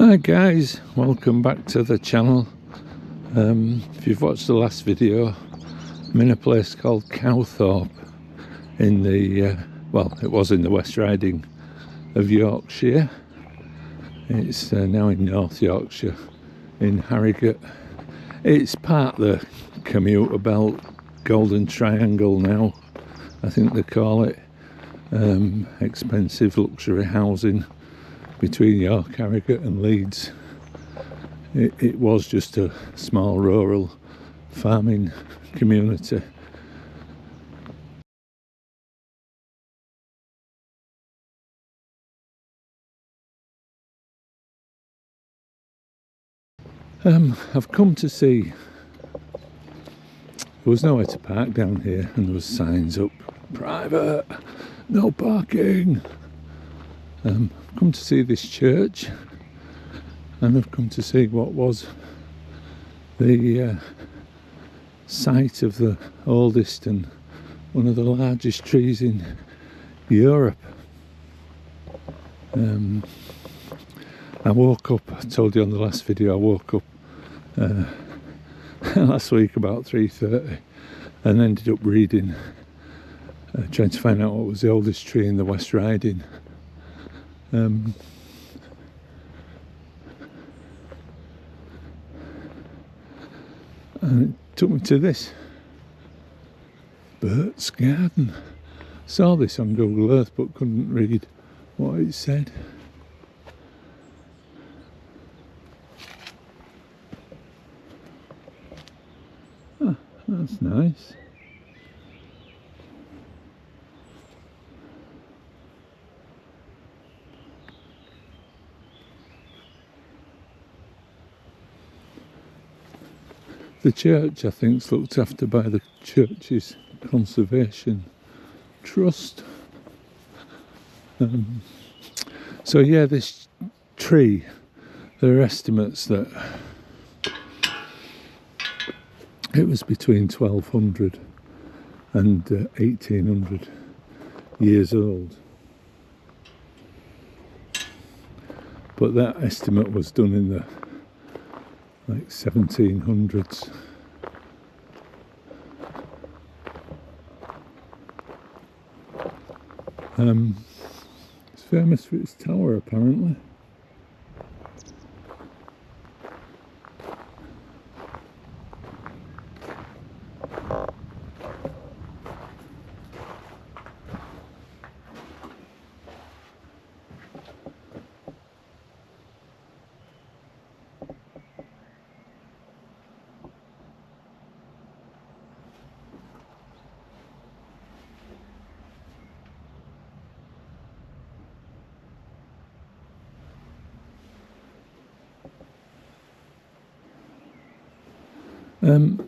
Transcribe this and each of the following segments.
Hi guys, welcome back to the channel. If you've watched the last video, I'm in a place called Cowthorpe in the, well, it was in the West Riding of Yorkshire. It's now in North Yorkshire, in Harrogate. It's part of the commuter belt, Golden Triangle now, I think they call it. Expensive luxury housing between York, Harrogate and Leeds. It was just a small rural farming community. I've come to see, there was nowhere to park down here and there was signs up, private, no parking. I've come to see this church, and I've come to see what was the site of the oldest and one of the largest trees in Europe. I woke up, I told you on the last video, I woke up last week about 3:30 and ended up reading, trying to find out what was the oldest tree in the West Riding. And it took me to this Bert's Garden. Saw this on Google Earth but couldn't read what it said. Ah, that's nice. The church, I think, is looked after by the Church's Conservation Trust. So yeah, this tree, there are estimates that it was between 1200 and 1800 years old. But that estimate was done in the like 1700s. It's famous for its tower, apparently.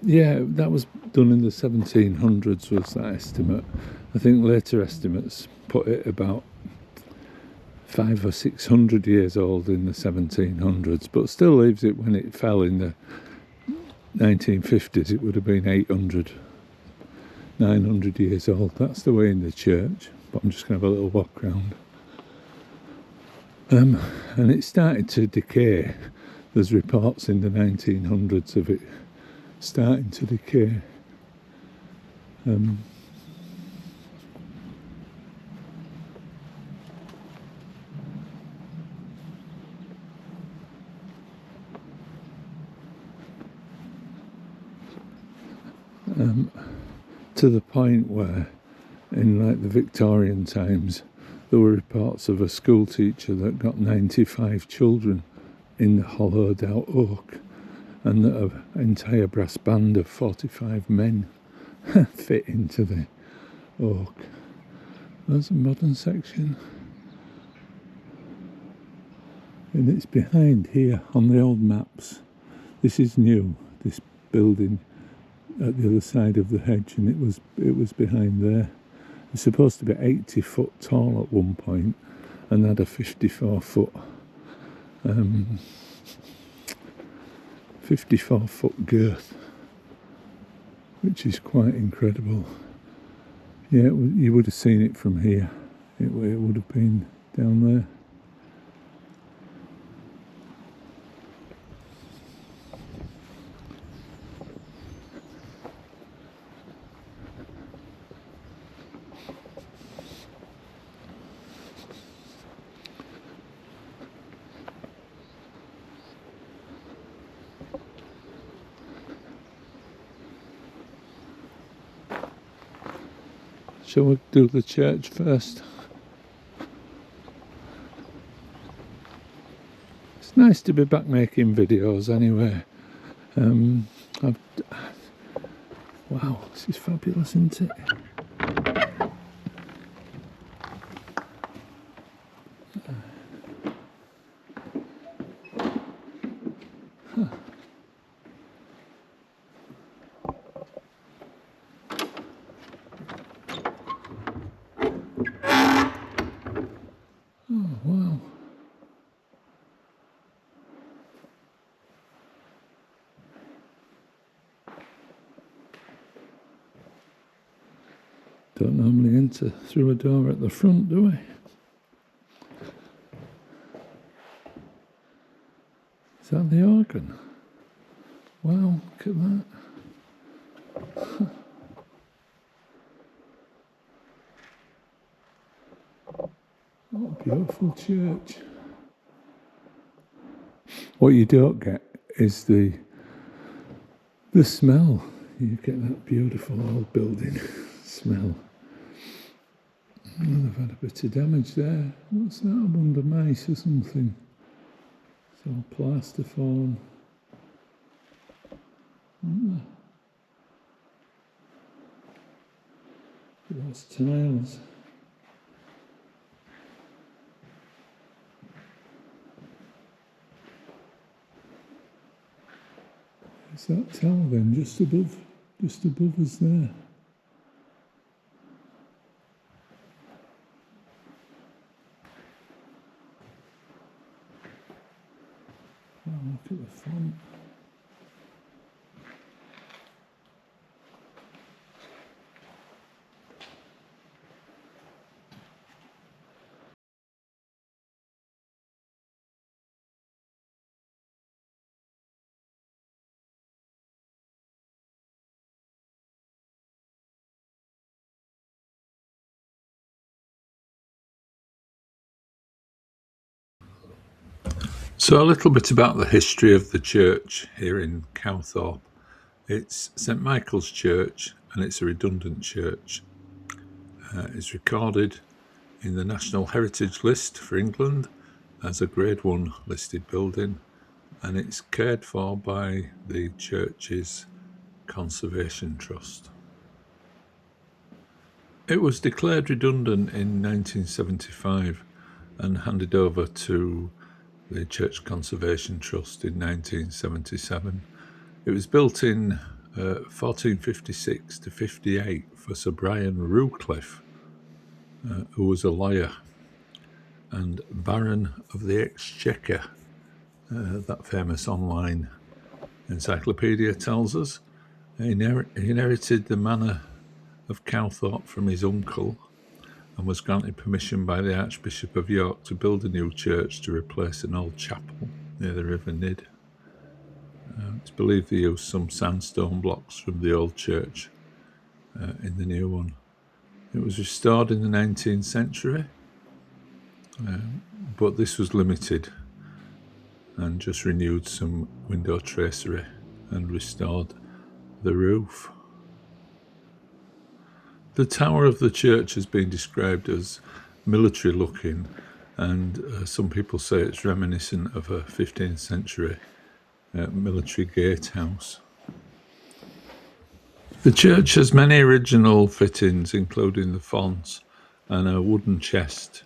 Yeah, that was done in the 1700s was that estimate. I think later estimates put it about 500 or 600 years old in the 1700s, but still leaves it when it fell in the 1950s, it would have been 800, 900 years old. That's the way in the church, but I'm just going to have a little walk around. And it started to decay. There's reports in the 1900s of it starting to decay. To the point where in like the Victorian times there were reports of a school teacher that got 95 children in the hollowed out oak, and that an entire brass band of 45 men fit into the oak. There's a modern section, and it's behind here on the old maps. This is new, this building at the other side of the hedge, and it was behind there. It's supposed to be 80 foot tall at one point and had a 54 foot girth, which is quite incredible. Yeah, you would have seen it from here. It would have been down there. Shall we do the church first? It's nice to be back making videos anyway. Wow, this is fabulous, isn't it? Oh, wow. Don't normally enter through a door at the front, do we? Is that the organ? Wow, look at that. What a beautiful church. What you don't get is the smell. You get that beautiful old building smell. Oh, they've had a bit of damage there. What's that? Under mice or something? It's all plaster fallen. Those tiles. Is that tower then just above us there? Oh, look at the font. So a little bit about the history of the church here in Cowthorpe. It's St Michael's Church and it's a redundant church. It's recorded in the National Heritage List for England as a Grade 1 listed building, and it's cared for by the church's Conservation Trust. It was declared redundant in 1975 and handed over to the Church Conservation Trust in 1977. It was built in 1456 to 58 for Sir Bryan Roucliffe, who was a lawyer and Baron of the Exchequer. That famous online encyclopedia tells us. He inherited the manor of Cowthorpe from his uncle and was granted permission by the Archbishop of York to build a new church to replace an old chapel near the River Nidd. It's believed they used some sandstone blocks from the old church in the new one. It was restored in the 19th century, but this was limited and just renewed some window tracery and restored the roof. The tower of the church has been described as military looking, and some people say it's reminiscent of a 15th century military gatehouse. The church has many original fittings, including the fonts and a wooden chest,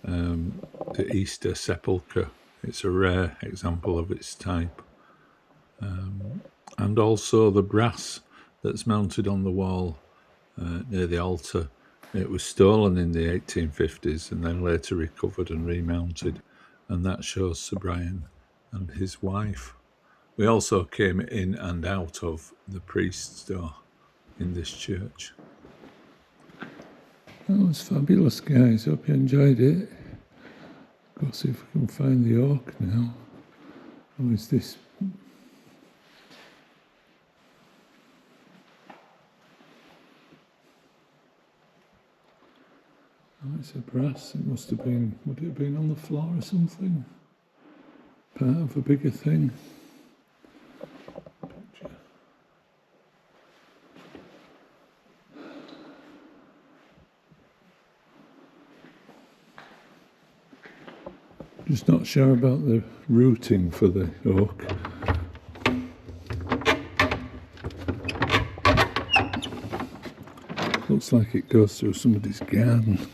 the Easter sepulchre. It's a rare example of its type. And also the brass that's mounted on the wall near the altar. It was stolen in the 1850s and then later recovered and remounted, and that shows Sir Bryan and his wife. We also came in and out of the priest's door in this church. That was fabulous, guys. Hope you enjoyed it. Go see if we can find the oak now. Or is this? Oh, it's a brass. It must have been, would it have been on the floor or something? Part of a bigger thing. Just not sure about the routing for the oak. Looks like it goes through somebody's garden.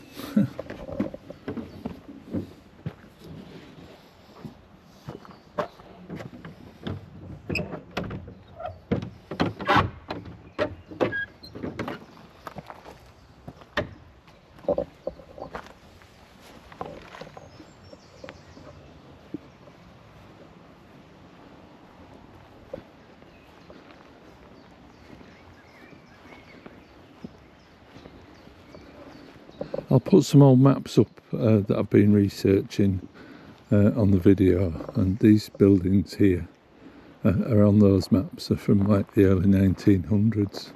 I'll put some old maps up that I've been researching on the video, and these buildings here are on those maps. They're from like the early 1900s.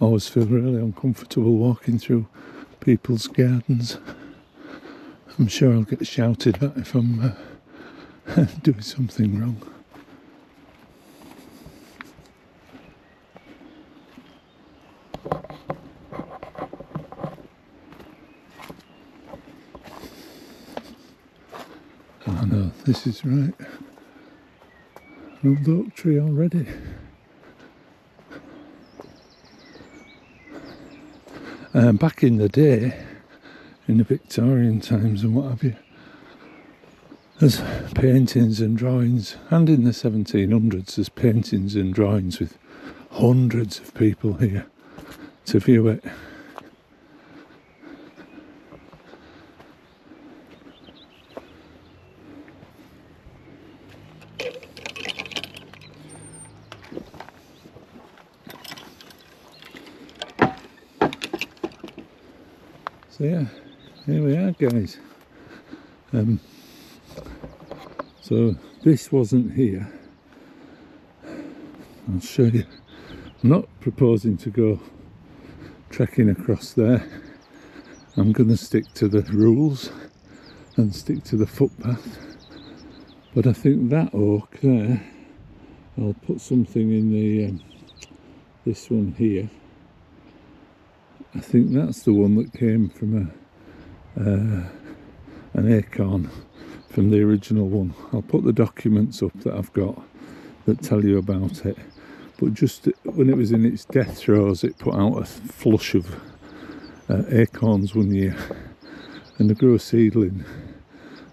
I always feel really uncomfortable walking through people's gardens. I'm sure I'll get shouted at if I'm doing something wrong. Oh no, this is right. An old oak tree already. Back in the day, in the Victorian times and what have you, there's paintings and drawings, and in the 1700s there's paintings and drawings with hundreds of people here to view it. So yeah, here we are, guys. So this wasn't here. I'll show you. I'm not proposing to go trekking across there. I'm going to stick to the rules and stick to the footpath. But I think that oak there, I'll put something in the this one here. I think that's the one that came from an acorn from the original one. I'll put the documents up that I've got that tell you about it. But just when it was in its death throes, it put out a flush of acorns one year, and they grew a seedling,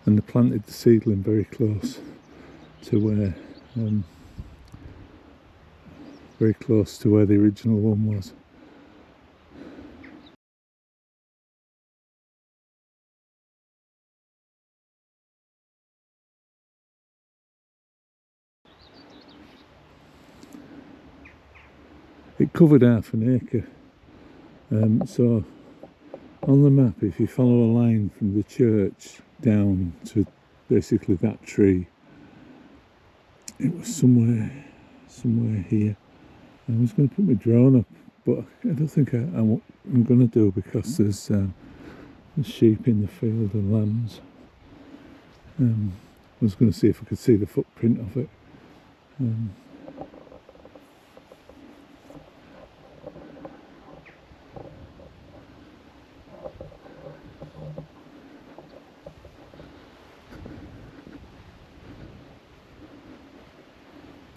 and they planted the seedling very close to where the original one was. It covered half an acre, so on the map, if you follow a line from the church down to basically that tree, it was somewhere here. I was going to put my drone up, but I don't think I'm going to do, because there's sheep in the field and lambs. I was going to see if I could see the footprint of it.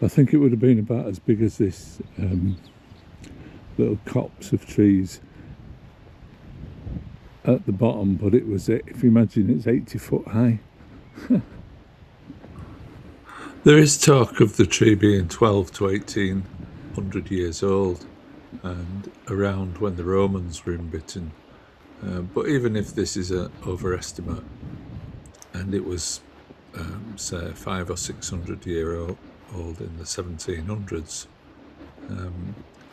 I think it would have been about as big as this little copse of trees at the bottom, but it was, if you imagine, it's 80 foot high. There is talk of the tree being 12 to 1800 years old, and around when the Romans were in Britain, But even if this is an overestimate, and it was say 500 or 600 year old in the 1700s,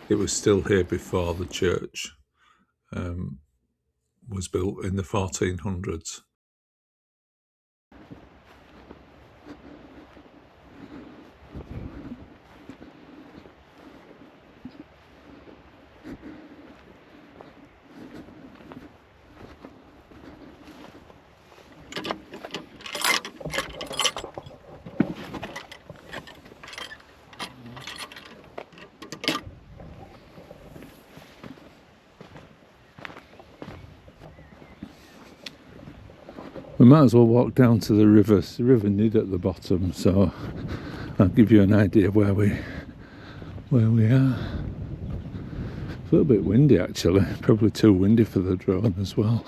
it was still here before the church was built in the 1400s. We might as well walk down to the river. It's the River Nidd at the bottom, so I'll give you an idea where we are. It's a little bit windy actually, probably too windy for the drone as well.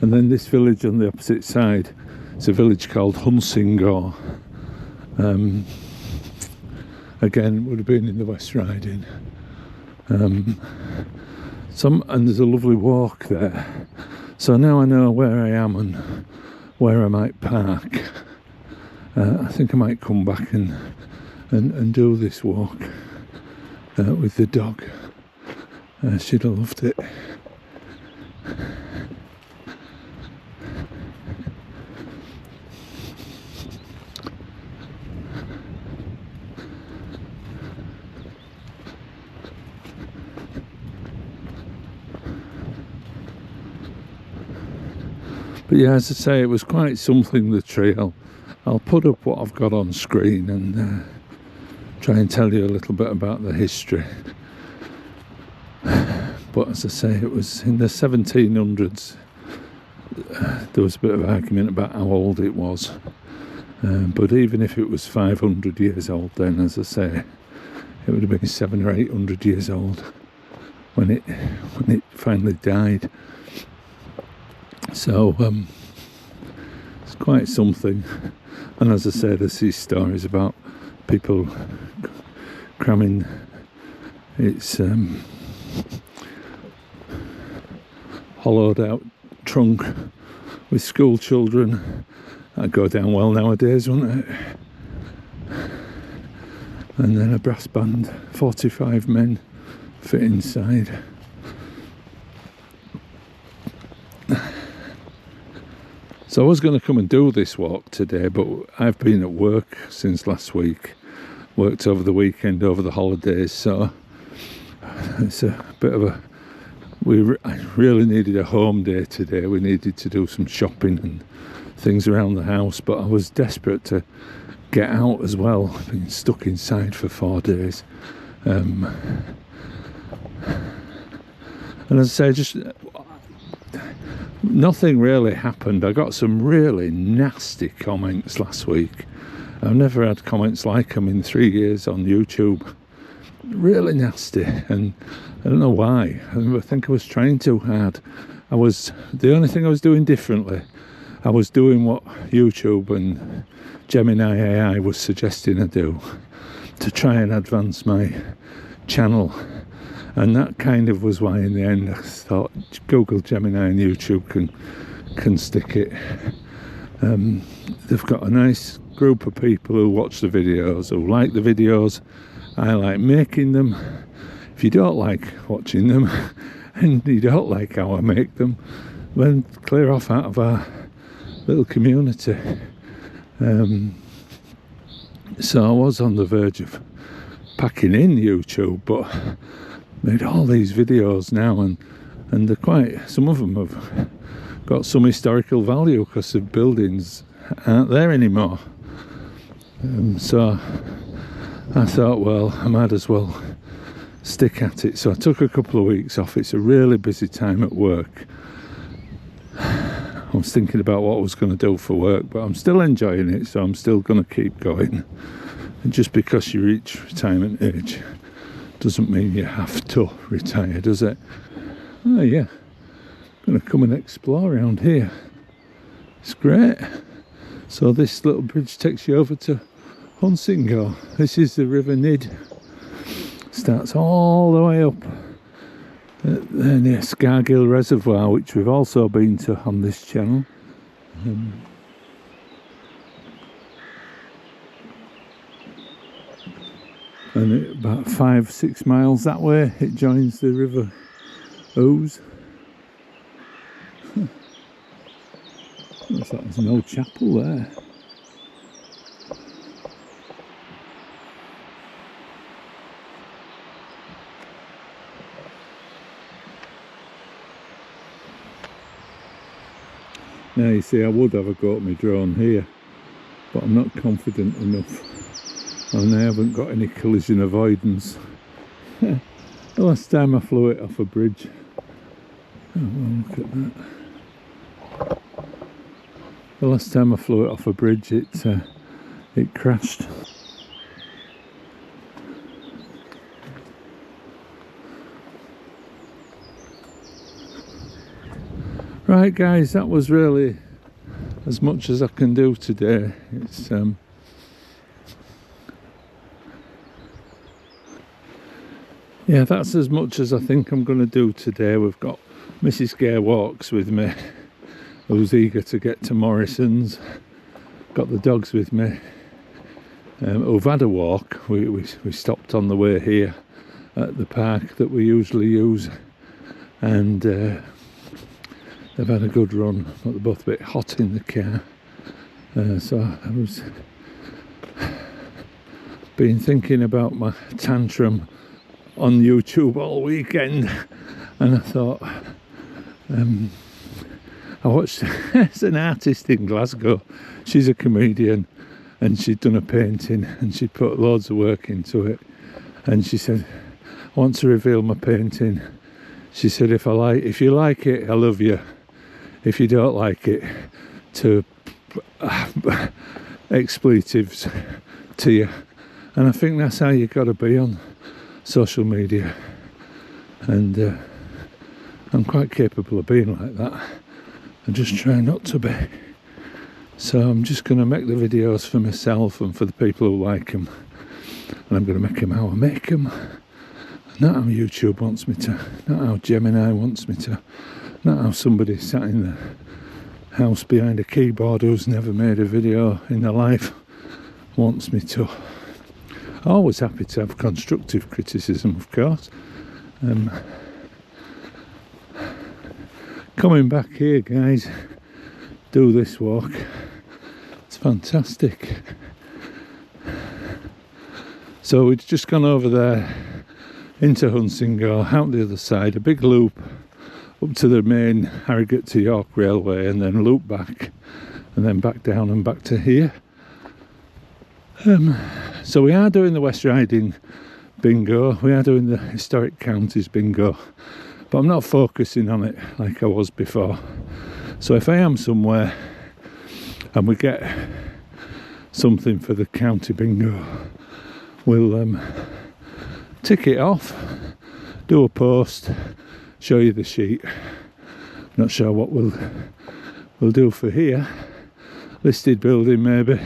And then this village on the opposite side, it's a village called Hunsingore. Again, would have been in the West Riding. And there's a lovely walk there. So now I know where I am and where I might park. I think I might come back and do this walk with the dog. She'd have loved it. But yeah, as I say, it was quite something, the tree. I'll put up what I've got on screen and try and tell you a little bit about the history. But as I say, it was in the 1700s. There was a bit of argument about how old it was. But even if it was 500 years old then, as I say, it would have been 700 or 800 years old when it finally died. So it's quite something. And as I said, there's these stories about people cramming its hollowed out trunk with school children. That'd go down well nowadays, wouldn't it? And then a brass band, 45 men fit inside. So I was going to come and do this walk today, but I've been at work since last week. Worked over the weekend, over the holidays, so it's a bit of I really needed a home day today. We needed to do some shopping and things around the house, but I was desperate to get out as well. I've been stuck inside for 4 days. And as I say, nothing really happened. I got some really nasty comments last week. I've never had comments like them in 3 years on YouTube. Really nasty, and I don't know why. I think I was trying too hard. The only thing I was doing differently, I was doing what YouTube and Gemini AI was suggesting I do to try and advance my channel. And that kind of was why in the end I thought Google, Gemini and YouTube can stick it. They've got a nice group of people who watch the videos, who like the videos. I like making them. If you don't like watching them and you don't like how I make them, then clear off out of our little community. So I was on the verge of packing in YouTube, but made all these videos now, and they're some of them have got some historical value because the buildings aren't there anymore. So I thought, well, I might as well stick at it. So I took a couple of weeks off. It's a really busy time at work. I was thinking about what I was going to do for work, but I'm still enjoying it, so I'm still going to keep going. And just because you reach retirement age doesn't mean you have to retire, does it? Oh yeah, I'm going to come and explore around here. It's great. So this little bridge takes you over to Hunsingore. This is the River Nidd. Starts all the way up near Scargill Reservoir, which we've also been to on this channel. And about 5-6 miles that way it joins the River Ouse. Looks like there's an old chapel there. Now you see, I would have a go at my drone here, but I'm not confident enough, and I haven't got any collision avoidance. The last time I flew it off a bridge, oh well, look at that. The last time I flew it off a bridge, it crashed. Right guys, that was really as much as I can do today. It's yeah, that's as much as I think I'm going to do today. We've got Mrs. Gay Walks with me, who's eager to get to Morrison's. Got the dogs with me, who've had a walk. We stopped on the way here at the park that we usually use, and they've had a good run, but they're both a bit hot in the car. So I was been thinking about my tantrum on YouTube all weekend, and I thought, I watched there's an artist in Glasgow. She's a comedian, and she'd done a painting and she'd put loads of work into it, and she said, I want to reveal my painting. She said, if you like it, I love you. If you don't like it, to expletives to you. And I think that's how you got to be on social media, and I'm quite capable of being like that. I just try not to be. So I'm just going to make the videos for myself and for the people who like them, and I'm going to make them how I make them, not how YouTube wants me to, not how Gemini wants me to, not how somebody sat in the house behind a keyboard who's never made a video in their life wants me to. Always happy to have constructive criticism, of course. Coming back here, guys, do this walk. It's fantastic. So we've just gone over there into Hunsingore, out the other side, a big loop up to the main Harrogate to York Railway, and then loop back, and then back down and back to here. So we are doing the West Riding bingo, we are doing the historic counties bingo, but I'm not focusing on it like I was before. So if I am somewhere and we get something for the county bingo, we'll tick it off, do a post, show you the sheet. Not sure what we'll do for here. Listed building maybe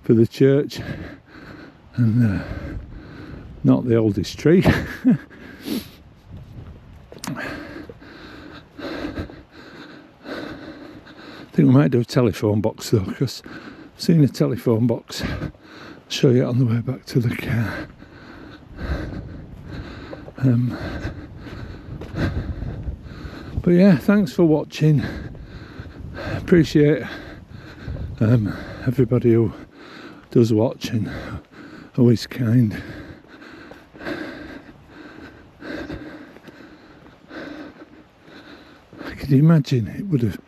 for the church, and not the oldest tree. I think we might do a telephone box though, because I've seen a telephone box. I'll show you it on the way back to the car. But yeah, thanks for watching. Appreciate everybody who does watch and always kind. Could you imagine it would have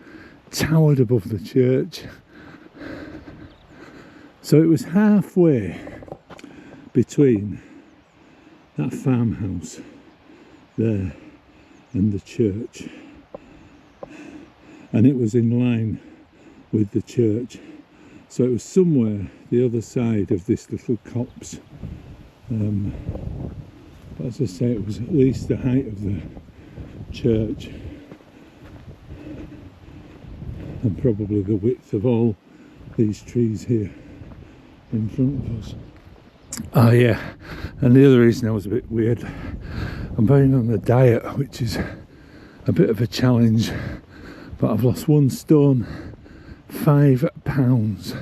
towered above the church? So it was halfway between that farmhouse there and the church, and it was in line with the church, so it was somewhere the other side of this little copse, but as I say, it was at least the height of the church and probably the width of all these trees here in front of us. Oh yeah, and the other reason I was a bit weird, I I'm going on a diet, which is a bit of a challenge, but I've lost 1 stone, 5 pounds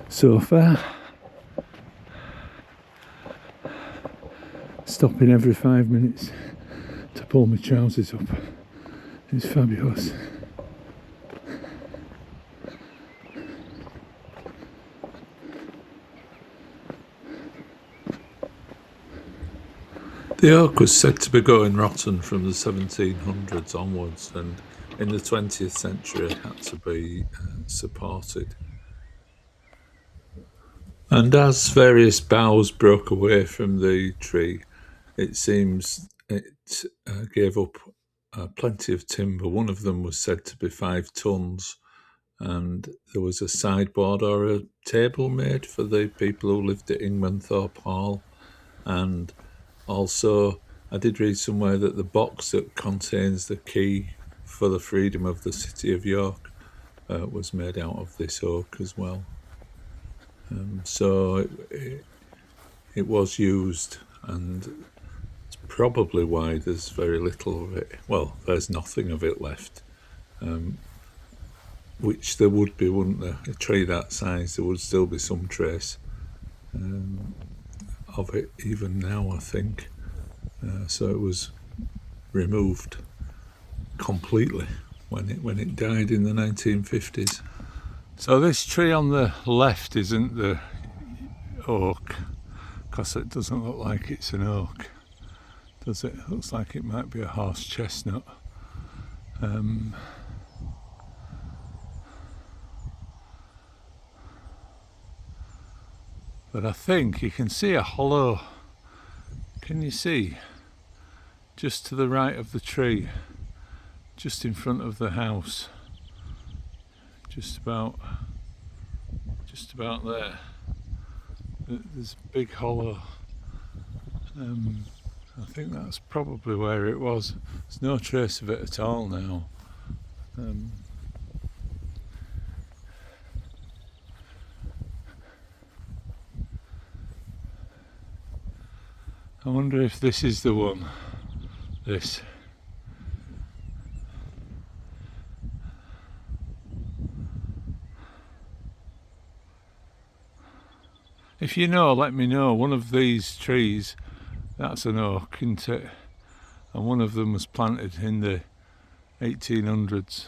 so far. Stopping every 5 minutes to pull my trousers up. It's fabulous. The oak was said to be going rotten from the 1700s onwards, and in the 20th century it had to be supported. And as various boughs broke away from the tree, it seems it gave up plenty of timber. One of them was said to be 5 tons, and there was a sideboard or a table made for the people who lived at Ingmanthorpe Hall. And also, I did read somewhere that the box that contains the key for the freedom of the city of York was made out of this oak as well. So it was used, and it's probably why there's very little of it. Well, there's nothing of it left, which there would be, wouldn't there? A tree that size, there would still be some trace of it even now, I think. So it was removed completely when it died in the 1950s. So this tree on the left isn't the oak, because it doesn't look like it's an oak, does it? It looks like it might be a horse chestnut. But I think you can see a hollow. Can you see? Just to the right of the tree, just in front of the house. Just about there. There's a big hollow. I think that's probably where it was. There's no trace of it at all now. I wonder if this is the one. This. If you know, let me know. One of these trees, that's an oak, isn't it? And one of them was planted in the 1800s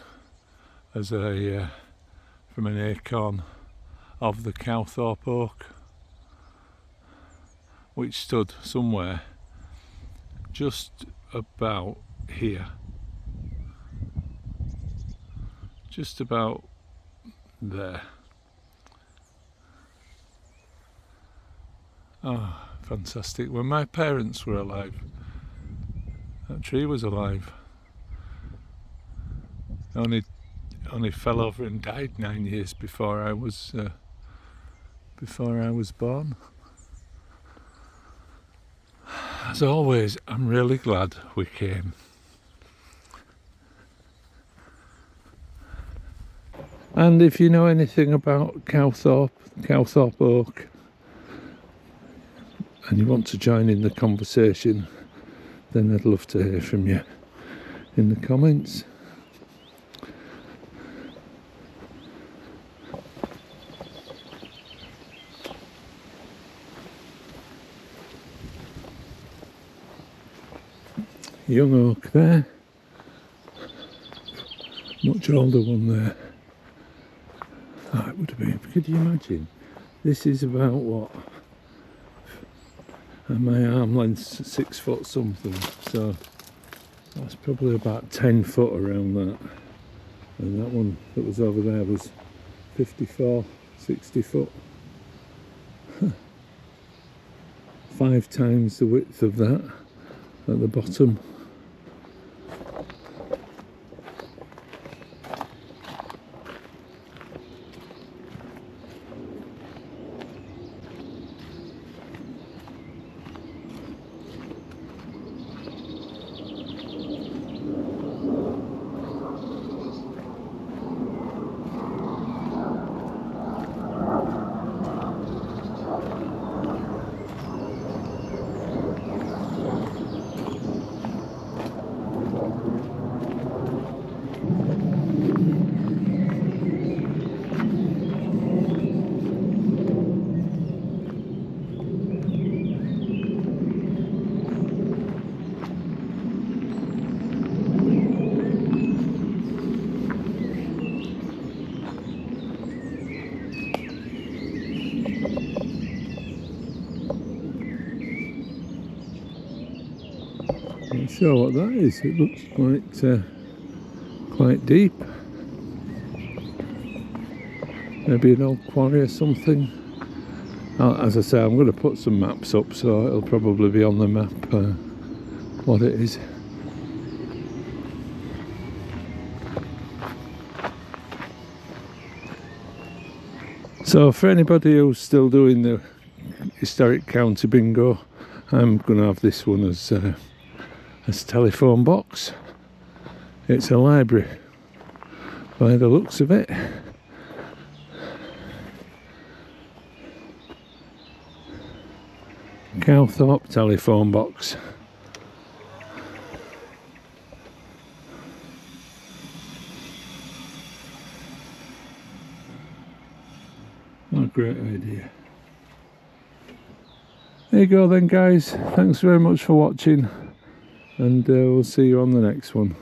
as from an acorn of the Cowthorpe Oak, which stood somewhere just about here, just about there. Oh, fantastic. When my parents were alive, that tree was alive. Only fell over and died 9 years before I was born. As always, I'm really glad we came. And if you know anything about Cowthorpe Oak, and you want to join in the conversation, then I'd love to hear from you in the comments. Young oak there, much older one there. Oh, it would have been, could you imagine? This is about what? My arm length's 6 foot something, so that's probably about 10 foot around that. And that one that was over there was 54, 60 foot. 5 times the width of that at the bottom. Not sure what that is. It looks quite deep. Maybe an old quarry or something. As I say, I'm going to put some maps up, so it'll probably be on the map what it is. So for anybody who's still doing the historic county bingo, I'm going to have this one as telephone box. It's a library by the looks of it. Cowthorpe telephone box. What a great idea. There you go then guys, thanks very much for watching, and we'll see you on the next one.